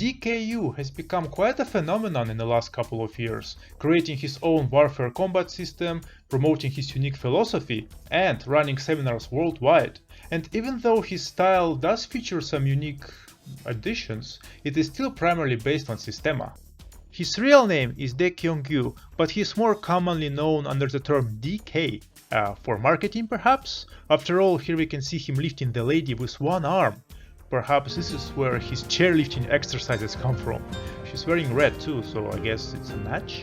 DK Yoo has become quite a phenomenon in the last couple of years, creating his own warfare combat system, promoting his unique philosophy, and running seminars worldwide. And even though his style does feature some unique additions, it is still primarily based on Systema. His real name is DK Yoo, but he is more commonly known under the term DK, for marketing perhaps? After all, here we can see him lifting the lady with one arm. Perhaps this is where his chairlifting exercises come from. She's wearing red too, so I guess it's a match?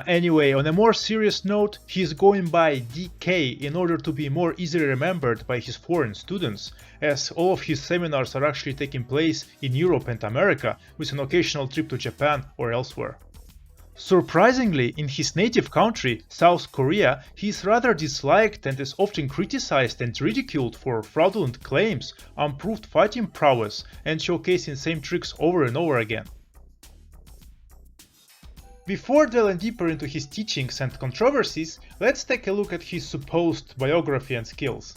Anyway, on a more serious note, he is going by DK in order to be more easily remembered by his foreign students, as all of his seminars are actually taking place in Europe and America, with an occasional trip to Japan or elsewhere. Surprisingly, in his native country, South Korea, he is rather disliked and is often criticized and ridiculed for fraudulent claims, unproved fighting prowess, and showcasing same tricks over and over again. Before delving deeper into his teachings and controversies, let's take a look at his supposed biography and skills.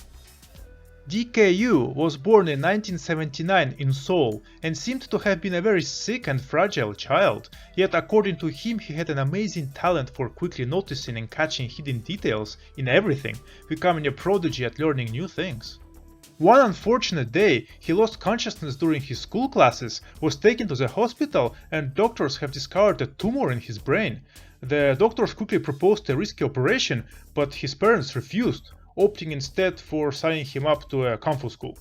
DK Yoo was born in 1979 in Seoul and seemed to have been a very sick and fragile child, yet according to him he had an amazing talent for quickly noticing and catching hidden details in everything, becoming a prodigy at learning new things. One unfortunate day, he lost consciousness during his school classes, was taken to the hospital, and doctors have discovered a tumor in his brain. The doctors quickly proposed a risky operation, but his parents refused, opting instead for signing him up to a Kung Fu school.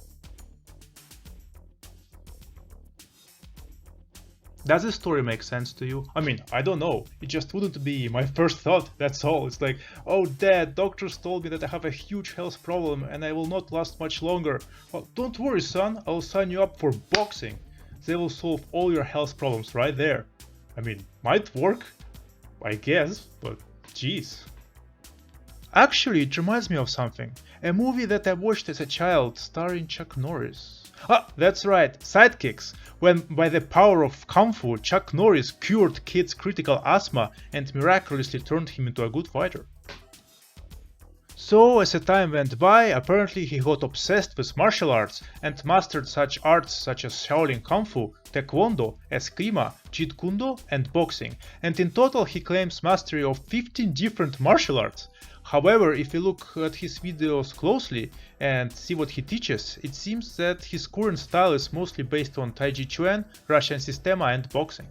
Does this story make sense to you? I mean, I don't know, it just wouldn't be my first thought, that's all. It's like, oh dad, doctors told me that I have a huge health problem and I will not last much longer. Well, don't worry son, I'll sign you up for boxing. They will solve all your health problems right there. I mean, might work, I guess, but jeez. Actually, it reminds me of something. A movie that I watched as a child starring Chuck Norris. Ah, that's right, Sidekicks, when by the power of Kung Fu, Chuck Norris cured Kid's critical asthma and miraculously turned him into a good fighter. So, as the time went by, apparently he got obsessed with martial arts and mastered such arts such as Shaolin Kung Fu, Taekwondo, Eskrima, Jeet Kune Do and boxing, and in total he claims mastery of 15 different martial arts. However, if you look at his videos closely and see what he teaches, it seems that his current style is mostly based on Tai Chi Chuan, Russian Systema and boxing.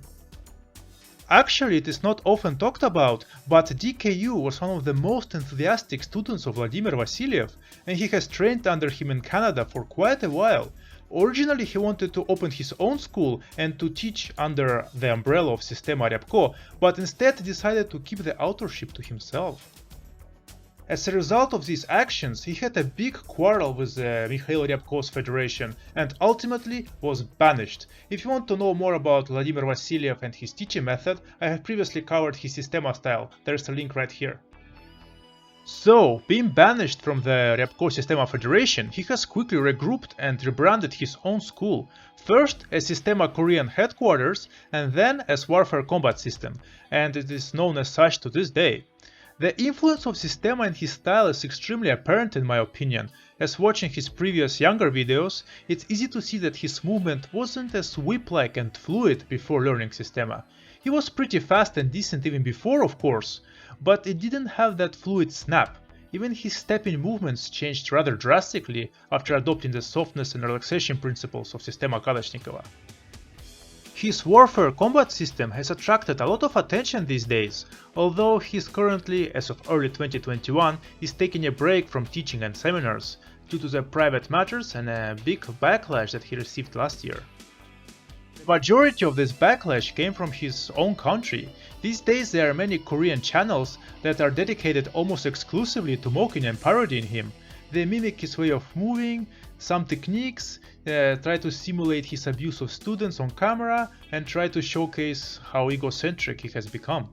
Actually, it is not often talked about, but DK Yoo was one of the most enthusiastic students of Vladimir Vasiliev, and he has trained under him in Canada for quite a while. Originally he wanted to open his own school and to teach under the umbrella of Systema Ryabko, but instead decided to keep the authorship to himself. As a result of these actions, he had a big quarrel with the Mikhail Ryabko's Federation and ultimately was banished. If you want to know more about Vladimir Vasiliev and his teaching method, I have previously covered his Systema style, there's a link right here. So, being banished from the Ryabko Systema Federation, he has quickly regrouped and rebranded his own school, first as Systema Korean headquarters and then as Warfare Combat System, and it is known as such to this day. The influence of Systema in his style is extremely apparent in my opinion, as watching his previous younger videos, it's easy to see that his movement wasn't as whip-like and fluid before learning Systema. He was pretty fast and decent even before, of course, but it didn't have that fluid snap. Even his stepping movements changed rather drastically after adopting the softness and relaxation principles of Systema Kalashnikova. His warfare combat system has attracted a lot of attention these days, although he is currently, as of early 2021, is taking a break from teaching and seminars, due to the private matters and a big backlash that he received last year. The majority of this backlash came from his own country. These days there are many Korean channels that are dedicated almost exclusively to mocking and parodying him. They mimic his way of moving, some techniques, try to simulate his abuse of students on camera, and try to showcase how egocentric he has become.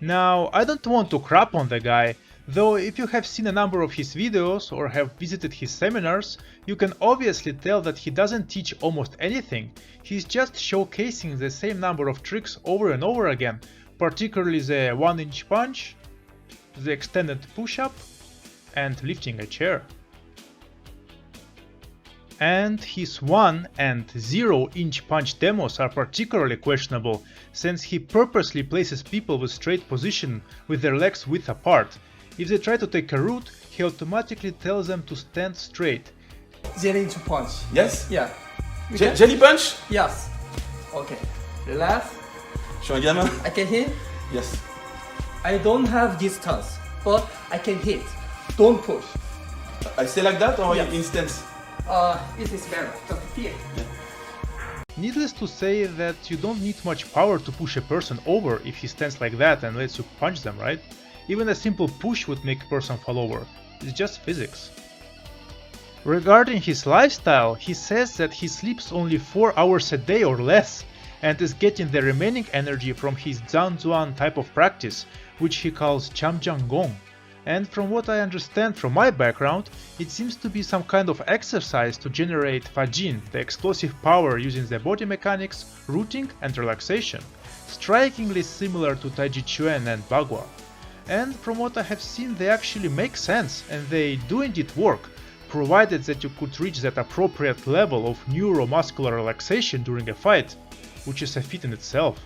Now, I don't want to crap on the guy, though if you have seen a number of his videos or have visited his seminars, you can obviously tell that he doesn't teach almost anything, he's just showcasing the same number of tricks over and over again, particularly the 1-inch punch, the extended push-up, and lifting a chair. And his 1 and 0-inch punch demos are particularly questionable, since he purposely places people with straight position with their legs width apart. If they try to take a route, he automatically tells them to stand straight. 0-inch punch. Yes? Yeah. Jelly punch? Yes. Okay. Relax. Je suis un gamin. I can hit. Yes. I don't have distance, but I can hit. Don't push. I stay like that or Yes. in stance? It is better. Just here. Needless to say that you don't need much power to push a person over if he stands like that and lets you punch them, right? Even a simple push would make a person fall over. It's just physics. Regarding his lifestyle, he says that he sleeps only 4 hours a day or less, and is getting the remaining energy from his Zhangzuan type of practice, which he calls Chamjiangong. And from what I understand from my background, it seems to be some kind of exercise to generate Fajin, the explosive power using the body mechanics, rooting and relaxation, strikingly similar to Taiji Chuan and Bagua. And from what I have seen, they actually make sense, and they do indeed work, provided that you could reach that appropriate level of neuromuscular relaxation during a fight, which is a feat in itself.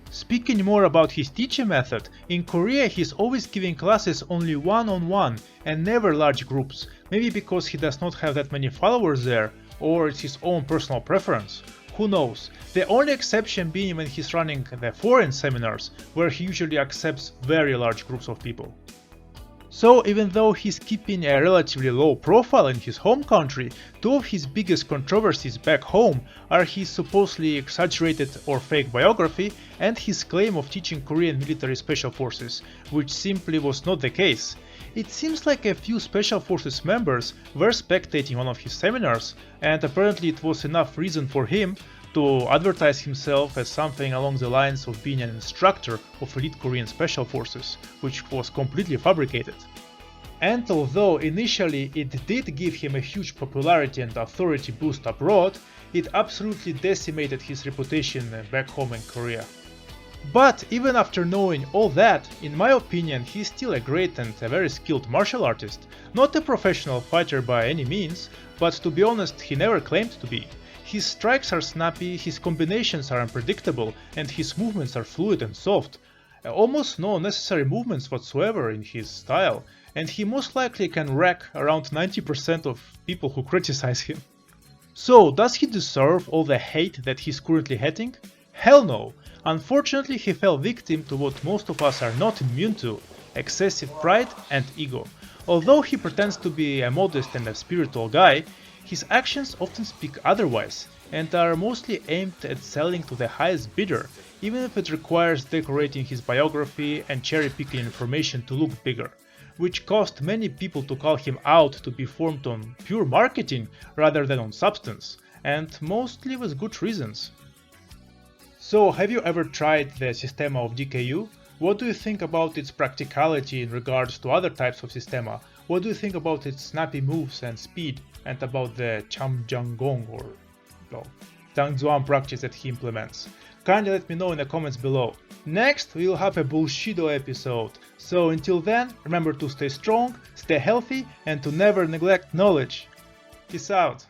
Speaking more about his teaching method, in Korea he's always giving classes only one-on-one and never large groups, maybe because he does not have that many followers there, or it's his own personal preference. Who knows? The only exception being when he's running the foreign seminars, where he usually accepts very large groups of people. So even though he's keeping a relatively low profile in his home country, 2 of his biggest controversies back home are his supposedly exaggerated or fake biography and his claim of teaching Korean military special forces, which simply was not the case. It seems like a few special forces members were spectating one of his seminars, and apparently it was enough reason for him to advertise himself as something along the lines of being an instructor of elite Korean special forces, which was completely fabricated. And although initially it did give him a huge popularity and authority boost abroad, it absolutely decimated his reputation back home in Korea. But even after knowing all that, in my opinion, he's still a great and a very skilled martial artist, not a professional fighter by any means, but to be honest, he never claimed to be. His strikes are snappy, his combinations are unpredictable, and his movements are fluid and soft. Almost no unnecessary movements whatsoever in his style, and he most likely can wreck around 90% of people who criticize him. So, does he deserve all the hate that he's currently getting? Hell no! Unfortunately, he fell victim to what most of us are not immune to: excessive pride and ego. Although he pretends to be a modest and a spiritual guy, his actions often speak otherwise, and are mostly aimed at selling to the highest bidder, even if it requires decorating his biography and cherry-picking information to look bigger, which caused many people to call him out to be formed on pure marketing rather than on substance, and mostly with good reasons. So, have you ever tried the Systema of DK Yoo? What do you think about its practicality in regards to other types of Systema? What do you think about its snappy moves and speed, and about the Chamjiangong or Zhangzuan practice that he implements? Kindly let me know in the comments below. Next, we'll have a Bullshido episode, so until then, remember to stay strong, stay healthy, and to never neglect knowledge. Peace out!